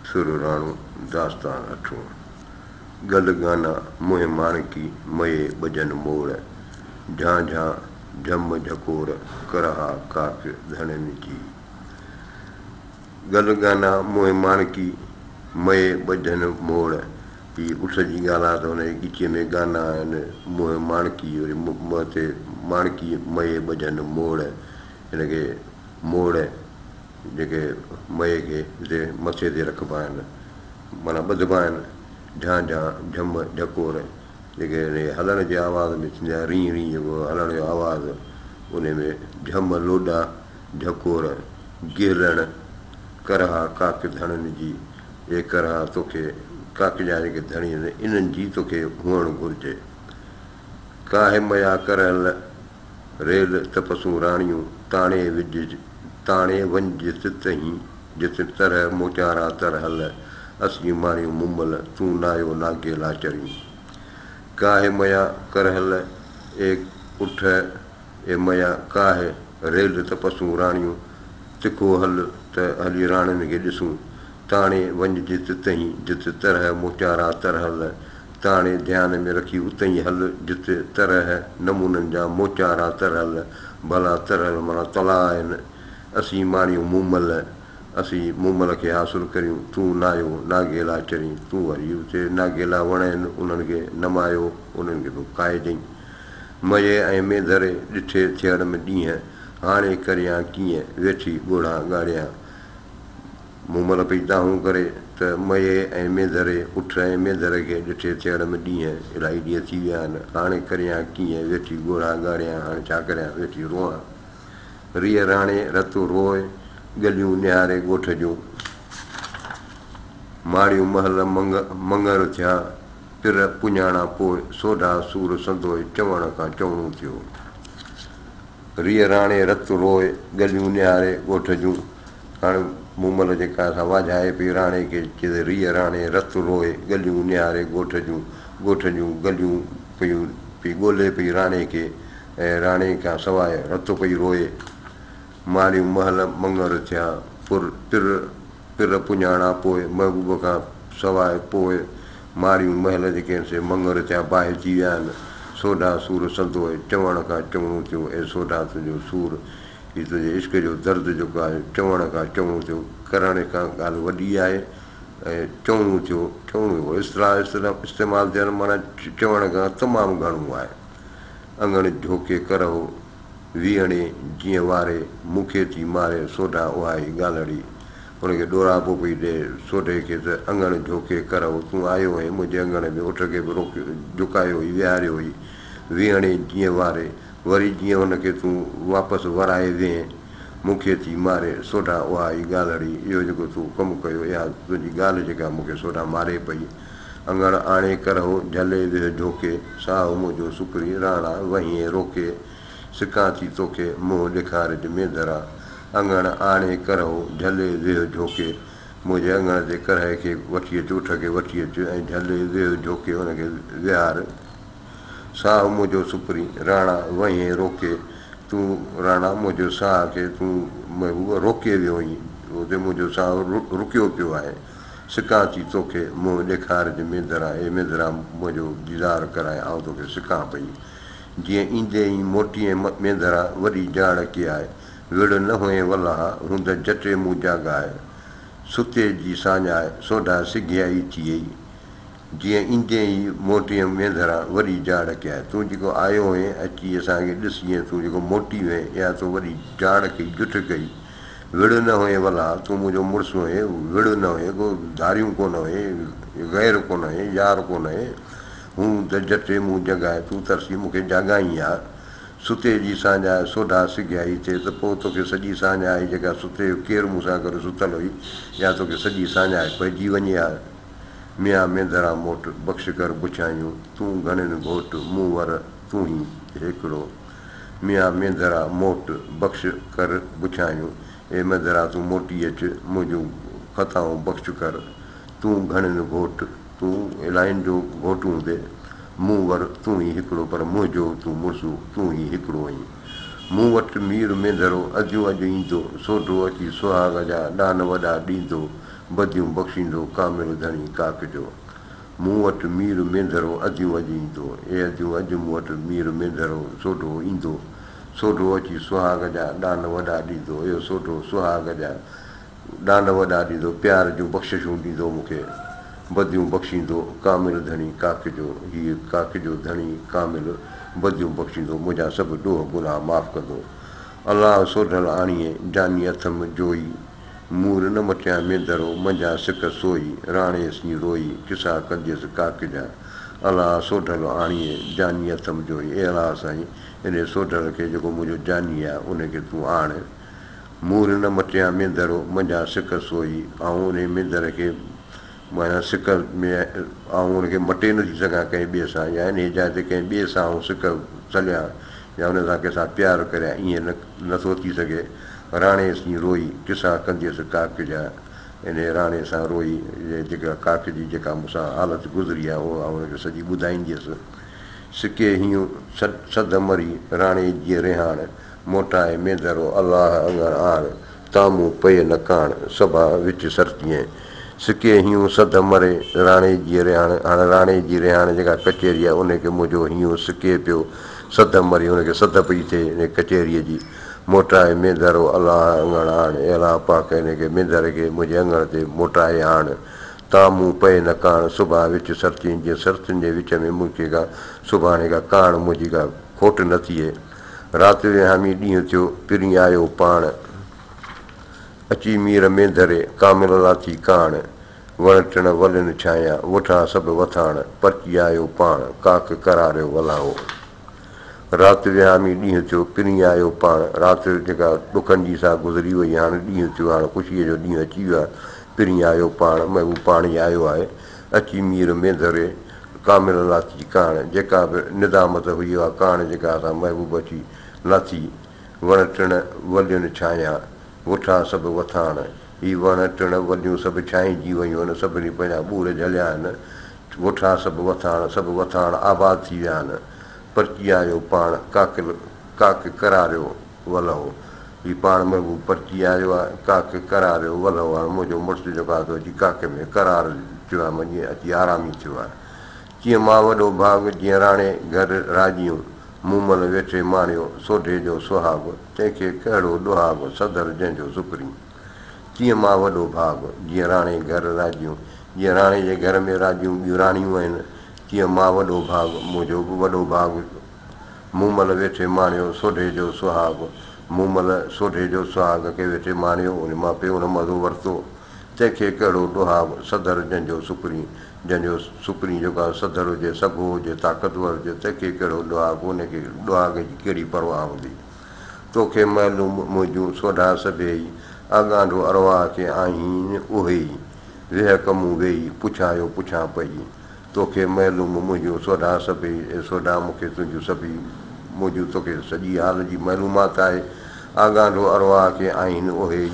सुर राणो दास्तान अठो गल गाना मुंह माणकी मये बजन मोड़ झां झां झम झकोर करहा काक धणन जी गल गाना मुंह माणकी मये बजन मोड़ ही उठ जी ॻाल्हि आहे त हुन जे ॻीचीअ में गाना आहिनि मुंह माणकी वरी मुंहं ते माणकी मये बजन मोड़ हिनखे मोड़ जेके मए खे हिते मथे ते रखिबा आहिनि माना ॿधिबा आहिनि झां झां झम झकोर जेके हिन हलण जे आवाज़ में थींदी आहे री री जेको हलण जो आवाज़ु उन में झम लोॾा झकोर गिहलण करहा काक धणनि जी ए करहा तोखे काक जा जेके धणी आहिनि इन्हनि जी तोखे हुअणु घुरिजे काहे मया करहल रेल तपसूं राणियूं ताणे विझ ताणे वंज तितही जित तरह मोचारा तरहल असीं मारियूं मुमल तूं नायो नागे लाचरियूं काहे मया करहल ए उठ ए मया काहे रेल तपसूं राणियूं तिखो हल त हली राणियुनि खे ॾिसूं ताणे वंज तितही जित तरह मोचारा तरहल ताणे ध्यान में रखी उतई हल जिते तरह नमूननि जा मोचारा तरहल भला तरहल माना तला आहिनि असीं मारियूं मूमल असीं मूमल खे हासिलु करियूं तूं नायो नागेला चरी तूं वरी उते नागेला वण आहिनि उन्हनि खे नमायो उन्हनि खे तूं खाए ॾेई मये ऐं मेंदरे ॾिठे थियण में ॾींहं हाणे करियां कीअं वेठी ॻोढ़ा ॻाढ़ियां मूमल पई दाहूं करे त मये ऐं मेंदरे उठ ऐं मेंदर खे ॾिठे थियण में ॾींहं इलाही ॾींहं थी विया आहिनि हाणे करियां कीअं वेठी ॻोढ़ा ॻाढ़ियां हाणे छा करियां वेठी रोआं रीअ राणे रतो रोए गलियूं निहारे ॻोठ जूं माड़ियूं महल मंगर थिया पिर पुञाणा पोइ सोढा सूर संदोए चवण खां चवणो थियो रीअ राणे रत रोए गलियूं निहारे ॻोठ जूं हाणे मूमल जेका असां वाझाए पई राणे खे चए रीअ राणे रत रोए गलियूं निहारे ॻोठ जूं गलियूं पयूं पई ॻोल्हे पई राणे खे ऐं राणे खां सवाइ रत पई रोए मारियूं महल मंगर थिया पिर पुञाणा पोइ महबूब खां सवाइ पोइ मारियूं महल जेके आहिनि से मंगर थिया बाहि थी विया आहिनि सोढा सूर संदोए चवण खां चवणो थियो ऐं सोढा तुंहिंजो सूर हीअ तुंहिंजे इश्क जो दर्द जेको आहे चवण खां चवणो थियो करण खां ॻाल्हि वॾी आहे ऐं चवणो थियो इस्तेमालु थियणु माना चवण खां तमामु घणो आहे अङण झोके करहो वीहणे जीअं वारे मूंखे थी मारे सोढा उहा ई ॻाल्हड़ी हुनखे ॾोरापो पई ॾे सोढे खे त अङण झोके करहो तूं आयो ऐं मुंहिंजे अङण में उठ खे बि रोकियो झुकायो हुई विहारियो हुई वीहणे जीअं वारे वरी जीअं हुनखे तूं वापसि वराए वेह मूंखे थी मारे सोढा उहा ई ॻाल्हड़ी इहो जेको तूं कमु कयो इहा तुंहिंजी ॻाल्हि जेका मूंखे सोढा मारे पई अङण आणे करहो झले वेह झोके साहु मुंहिंजो सुकरी राणा वहीं रोके सिकां थी तोखे मुंहुं ॾेखारिज मेंदरा अङण आणे करहो झले वेह झोके मुंहिंजे अङण ते करह खे वठी अचु उठ खे वठी अचु ऐं झले वेह झोके हुनखे विहार साहु मुंहिंजो सुपरी राणा वहीं रोके तूं राणा मुंहिंजो साह खे तूं रोके वियो हुई उते मुंहिंजो साहु रुकियो पियो आहे सिकां थी तोखे मुंहुं ॾेखारिज मेंदरा हे मेंदरा मुंहिंजो दीदार कराए आउं तोखे सिकां पई जीअं ईंदे ई मोटीअ मेंदरा वॾी जाड़ की आहे विड़ न हुए वलाह हूंद जटे मूं जाॻाए सुते जी साञाए सोढा सिघियाई थी वई जीअं ईंदे ई मोटीअ मेंदरा वॾी जाड़ की आहे तूं जेको आयो हुएं अची असांखे ॾिस जीअं तूं जेको मोटी हुए या तूं वॾी जाड़ कई जुठ कई विड़ न हुए वलाह तूं मुंहिंजो मुड़ुसु हुए विड़ न हुए को धारियूं कोन हुए गैर कोन हुए यार कोन हुए हूं त जटे मूं जॻाए तूं तरसी मूंखे जाॻाई आहे सुते जी साञाए सोढा सिघियाई थिए त पोइ तोखे सॼी साञाए जेका सुते केरु मूंसां गॾु सुतल हुई या तोखे सॼी साञाए पइजी वञे आहे मिया मेंदरा मोट बख़्श कर पुछायूं तूं घणनि घोट मूं वर तूं ई हिकिड़ो मिया मेंदरा मोट बख़्श कर पुछायूं ए मेंदरा तूं मोटी अचु मुंहिंजूं ख़ताऊं बख़्श कर तूं घणनि घोट तूं इलाहियुनि जो घोट हूंदे मूं वर तूं ई हिकिड़ो पर मुंहिंजो तूं मुड़ुसु तूं ई हिकिड़ो आहीं मूं वटि मीर मेंदरो अॼु ईंदो सोढो अची सुहाग जा ॾान वॾा ॾींदो बदियूं बख़्शींदो कामिल धणी काक जो मूं वटि मीर मेंदरो अदियूं अॼु ईंदो अदियूं अॼु मूं वटि मीर मेंदरो सोढो ईंदो सोढो अची सुहाग जा ॾान वॾा ॾींदो सोढो सुहाग जा ॾान वॾा ॾींदो प्यार जूं बख़्शिशूं ॾींदो मूंखे बदियूं बख़्शींदो कामिल धणी काक जो हीअ काक जो धणी कामिल बदियूं बख़्शींदो मुंहिंजा सभु ॾोह गुनाह माफ़ु कंदो अलाह सोढल आणीअ जानी अथम जोई मूर न मटिया मेंदरो मंझा सिक सोई राणे सी रोई किसा कंदियसि काक जा अलाह सोढल आणीअ जानी अथम जोई अलाह साईं इन सोढल खे जेको मुंहिंजो जानी आहे उनखे तूं आण मूर न मटिया मेंदरो मंझा सिक सोई ऐं उन मेंदर खे माना सिक में ऐं उनखे मटे नथी सघां कंहिं ॿिए सां या इन जाइ ते कंहिं ॿिए सां सिक सलियां या उन सां कंहिंसां प्यारु करियां ईअं नथो थी सघे राणे सी रोई किसा कंदियसि काक जा इन राणे सां रोई जेका काक जी जेका मूंसां हालति गुज़री आहे उहा हुनखे सॼी ॿुधाईंदी हुअसि सिके हीअं सद मरी राणे जीअं रिहाण मोटाए मेंदरो अलाह अङण आण तामूं पए न काण सभा विच सरतीअ सिके हीअं सद मरे राणे जी रिहाण हाणे राणे जी रिहाण जेका कचेरी आहे उनखे मुंहिंजो हीअं सिके पियो सद मरी हुनखे सद पई थिए इन कचेरीअ जी मोटाए मेंदरो अलाह अङण आण अलाह पाक हिनखे मेंदर खे मुंहिंजे अङण ते मोटाए आण तामूं पए न काण सुभाणे विच सरतियुनि जीअं सरतियुनि जे विच में मूंखे का सुभाणे का काण मुंहिंजी का खोट न थिए राति विहामी ॾींहुं थियो पिरी आयो पाण अची मीर मेंदरे कामिल लाथी काण वण टिण वलनि छाया वठां सभु वथाण परची आयो पाण काक करारियो वलाहो राति विहामी ॾींहुं थियो पिरी आयो पाण राति जेका ॾुखनि जी सा गुज़री वई हाणे ॾींहुं थियो हाणे ख़ुशीअ जो ॾींहुं अची वियो आहे पिरी आयो पाण महबूब पाणी आयो आहे अची मीर मेंदरे कामिल लाथी काण जेका बि निदामत हुई आहे काण जेका असां महबूब अची लाथी वण टिण वलियुनि छाया वठां सभु वथाण ही वण टिण वलियूं सभु छांइजी वियूं आहिनि सभिनी पंहिंजा ॿूर झलिया आहिनि वठां सभु वथाण आबाद थी विया आहिनि परची आयो पाण काक करारियो वलहो ही पाण महबूब परची आयो आहे काक करारियो वलहो आहे मुंहिंजो मुड़ुसु जेको आहे अची काक में करार थियो आहे मञी अची आरामी थियो आहे कीअं मां वॾो भाग जीअं राणे घर राजियूं मूमल वेठे माणियो सोढे जो सुहाग तंहिंखे कहिड़ो ॾुहाग सदर जंहिंजो सुपरी कीअं मां वॾो भाग जीअं राणे घर राजियूं जीअं राणे जे घर में राजियूं ॿियूं राणियूं आहिनि कीअं मां वॾो भाग मुंहिंजो बि वॾो भाग मूमल वेठे माणियो सोढे जो सुहाग मूमल सोढे जो सुहाग खे वेठे माणियो उन मां पियो उन मज़ो वरितो तंहिंखे कहिड़ो ॾुहाग सदर जंहिंजो सुपरी जंहिंजो सुपरी जेको आहे सदर हुजे सघो हुजे ताक़तवर हुजे तंहिंखे कहिड़ो ॾुहाग उनखे ॾुहाग जी कहिड़ी परवाह हूंदी तोखे महलूम मुंहिंजूं सोढा सभेई आगांडो अरवाह खे आहीन उहे ई वेह कमूं वेही पुछायो पुछां पई तोखे महलूम मुंहिंजूं सोढा सभेई सोढा मूंखे तुंहिंजूं सभई मुंहिंजूं तोखे सॼी हाल जी मालूमात आहे आगांडो अरवाह खे आहिनि उहे ई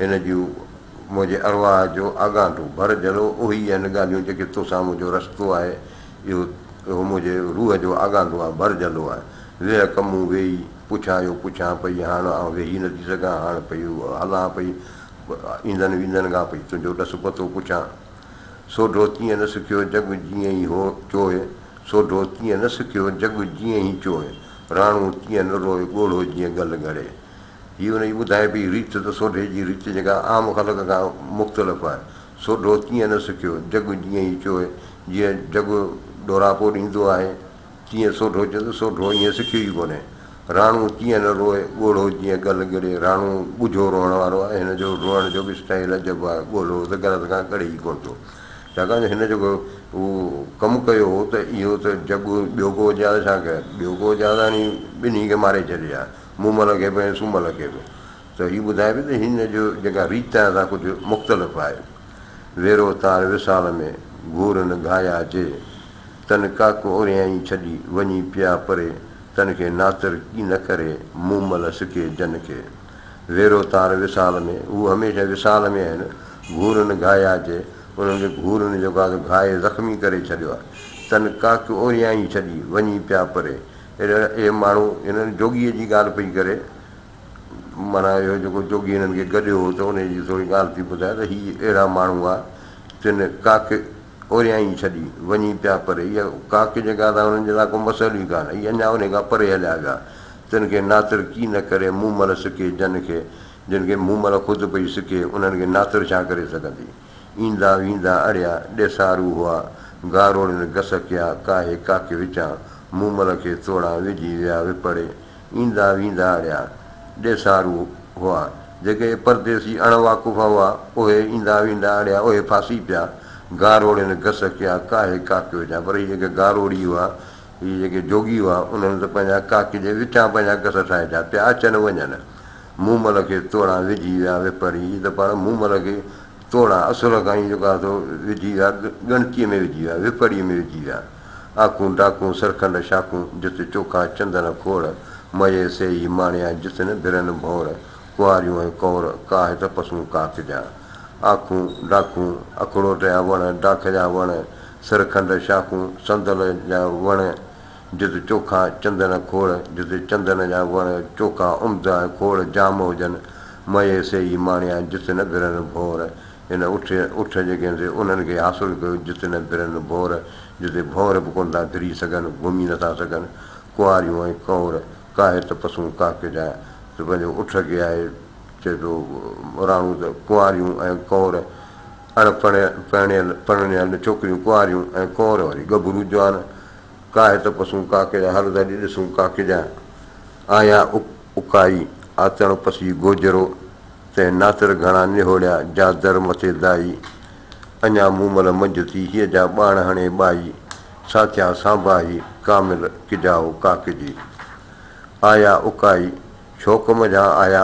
हिन जूं मुंहिंजे अरवाह जो आगांडो भरजलो उहे ई आहिनि ॻाल्हियूं जेके तोसां मुंहिंजो रस्तो आहे इहो मुंहिंजे रूह जो आगांडो आहे भरजलो आहे वेह कमूं वेही पुछायो पुछां पई हाणे आउं वेही नथी सघां हाणे पई हलां पई ईंदड़ वींदड़ खां पई तुंहिंजो ॾस पतो पुछां सोढो तीअं न सिखियो जग जीअं ई हो चोए सोढो तीअं न सिखियो जग जीअं ई चोए राणो तीअं न रोए ॻोढ़ो जीअं गल घड़े हीअ हुनजी ॿुधाए पई रीत त सोढे जी रीत जेका आम ख़लक खां मुख़्तलिफ़ आहे सोढो तीअं न सिखियो जग जीअं ई चोए जीअं जग ॾोरापो ॾींदो आहे तीअं सोढो चए त सोढो ईअं सिखियो ई कोन्हे राणो तीअं न रोए ॻोढ़ो जीअं गल ॻड़े राणो ॻुझो रोअण वारो आहे हिन जो रोअण जो बि स्टाइल अजब आहे ॻोढ़ो त गलत खां करे ई कोन थो छाकाणि त हिन जेको उहो कमु कयो हो त इहो त जग ॿियो को ज्यादा छा कयो ॿियो को ज्यादा नी ॿिन्ही खे मारे छॾिया मूमल खे बि ऐं सूमल खे बि त हीअ ॿुधाए पई त हिन जो जेका रीत आहे असां कुझु मुख़्तलिफ़ आहे वेरो तार विसाल में घूर न घाया जे तन काक ओरियाई छॾी वञी पिया परे तन खे नातर की न करे मूमल सिके जन खे वेरो तार विसाल में हू हमेशह विसाल में आहिनि घूर न घाया जे उन्हनि खे घूरनि जेको आहे घाए ज़ख़्मी करे छॾियो आहे तन काक ओरियाई छॾी वञी पिया परे इहे माण्हू हिननि जोगीअ जी ॻाल्हि पई करे माना इहो जेको जोगी हिननि खे गॾियो हो त उनजी थोरी ॻाल्हि थी ॿुधाए त हीअ अहिड़ा माण्हू आहे तिन काक ओरियाई छॾी वञी पिया परे इहा काक जेका था हुननि जे लाइ को मसइलो ई कान इहा अञा उन खां परे हलिया विया तिन खे नातिर की न करे मूमल सिके जिन खे जिन खे मूमल ख़ुदि पई सिके उन्हनि खे नातिर छा करे सघंदी ईंदा वेंदा अड़िया ॾेसारू हुआ गारोड़नि घसकिया काहे काके विचां मूमल खे थोरा विझी विया विपड़े ईंदा वेंदा अड़िया ॾेसारू हुआ जेके परदेसी अणवाक़ुफ़ हुआ उहे ईंदा वेंदा अड़िया उहे फासी पिया गारोड़नि घसकिया काहे काके विचां पर हीअ जेके गारोड़ी हुआ हीअ जेके जोगी हुआ उन्हनि त पंहिंजा काके जे विचां पंहिंजा घस ठाहे छॾिया पिया अचनि वञनि मूमल खे तोड़ा विझी विया विपड़ी त पाण मूमल खे तोड़ा असुल खां ई जेको आहे सो विझी विया ॻणतीअ में विझी विया विपड़ीअ में विझी विया आखूं डाकूं सरखंड शाखूं जिते चोखा चंदन खोड़ मये से ई माणिया जितनि बिरनि भौर कुआरियूं ऐं कौर काहे तपसूं काक जा आखूं डाकूं अखड़ोट जा वण डाख जा वण सरखंड शाखूं संदल जा वण जिते चोखा चंदन खोड़ जिते चंदन जा वण चोखा उमदा खोड़ जाम हुजनि मये से ई माणिया जितनि बिरनि भौर हिन उठ जेके आहिनि उन्हनि खे हासिलु कयो जितनि बिरनि भौर जिते भौर बि कोन था फिरी सघनि घुमी नथा सघनि कुआरियूं ऐं कौर काहे तपसूं काक जा त पंहिंजो उठ खे आहे चए थो राणू त कुआरियूं ऐं कौर परिणियल छोकिरियूं कुआरियूं ऐं कौर वरी गभरू जवान काहे तपसूं काके जा हल तॾहिं ॾिसूं काके जा आया उकाई आतण पसी गोजरो तंहिं नातिर घणा निहोड़िया जा दर मथे दाई अञा मूमल मंझि थी हीअ जा ॿाण हणे ॿाई साथिया सांभाई कामिल किजाओ काक जी आया उकाई शौक़म जा आया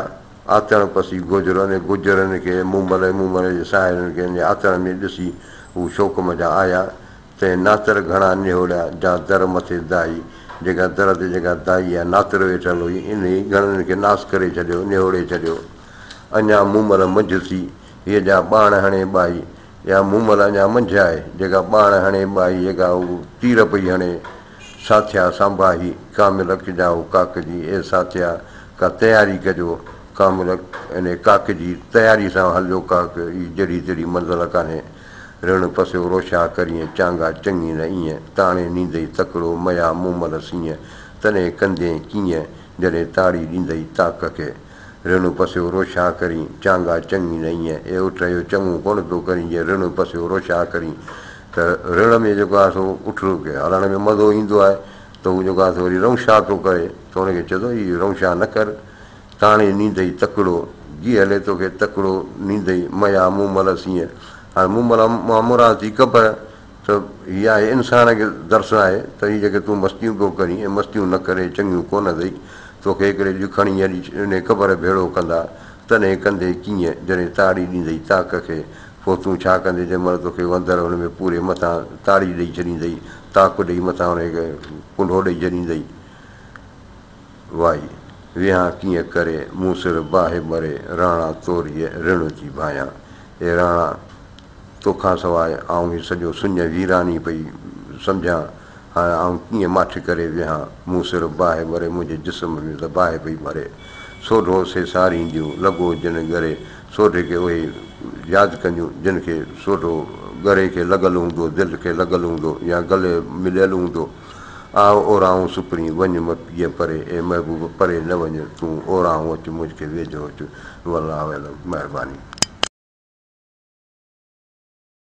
आतण पसी गोजरो अने गुजरनि खे मूमल जे साहिड़नि खे आतण में ॾिसी हू शौक़म जा आया तंहिं नातिर घणा निहोड़िया जा दर मथे दाई जेका दर ते जेका दाई आहे नातिर वेठल हुई इन ई घणनि खे नास करे छॾियो निहोड़े छॾियो अञा मूमल मंझि थी हीअ जा ॿाण हणे ॿाई या मूमल अञा मंझि आहे जेका ॿाण हणे ॿाई जेका हू तीर पई हणे साथिया सांभाही कामिल किजाओ काक जी ए साथिया का तयारी कजो कामिल इन काक जी तयारी सां हलियो काक ही जहिड़ी जहिड़ी मंज़िल कान्हे ऋण पसियो रोशा करीअ चांगा चङी न ईअं ताणे ॾींदई तकिड़ो मया मूमल सीअं तॾहिं कंदे कीअं जॾहिं ताड़ी ॾींदई ताक खे ऋण पसियो रोशा करी चांगा चङी न ईअं ए उठ जो चङो कोन पियो करी जीअं ऋण पसियो रोशा करी त ऋण में जेको आहे सो उठ खे हलण में मज़ो ईंदो आहे त हू जेको आहे सो वरी रौशा थो करे त हुनखे चए थो हीअ रौशा न कर ताणे ॾींदई तकिड़ो जीअं हले तोखे तकिड़ो ॾींदई मया मूमल सीअं हाणे मूमल मां मुराद थी ख़बर त हीअ आहे इंसान खे दर्शु आहे त हीअ जेके तूं मस्तियूं पियो करी ऐं मस्तियूं न करे चङियूं कोन अथई तोखे हिकिड़े ॾींहुं खणी अॼु उन ख़बर भेड़ो कंदा तॾहिं कंदे कीअं जॾहिं ताड़ी ॾींदई ताक खे पोइ तूं छा कंदे जंहिं महिल तोखे वंदर हुन में पूरे मथां ताड़ी ॾेई छॾींदई ताक ॾेई मथां हुनखे कुंडो ॾेई छॾींदई वाई विहा कीअं करे मूं सिर बाहि मरे राणा तोरीअ ऋण जी भायां हे राणा तोखां सवाइ आउं हीउ सॼो सुञ वीरानी पई सम्झां हाणे आउं कीअं माठि करे विहा मूं सिर बाहि मरे मुंहिंजे जिस्म में त बाहि पई मरे सोढो से सारींदियूं लॻो जिन ॻरे सोढे खे उहे यादि कंदियूं जिन खे सोढो ॻरे खे लॻल हूंदो दिलि खे लॻल हूंदो या गले मिलियल हूंदो आओ ओराऊं सुपरी वञ पीअ परे ए महबूब परे न वञ तूं ओराऊं अचु मुंहिंजे वेझो अचु वल्लाह महिरबानी।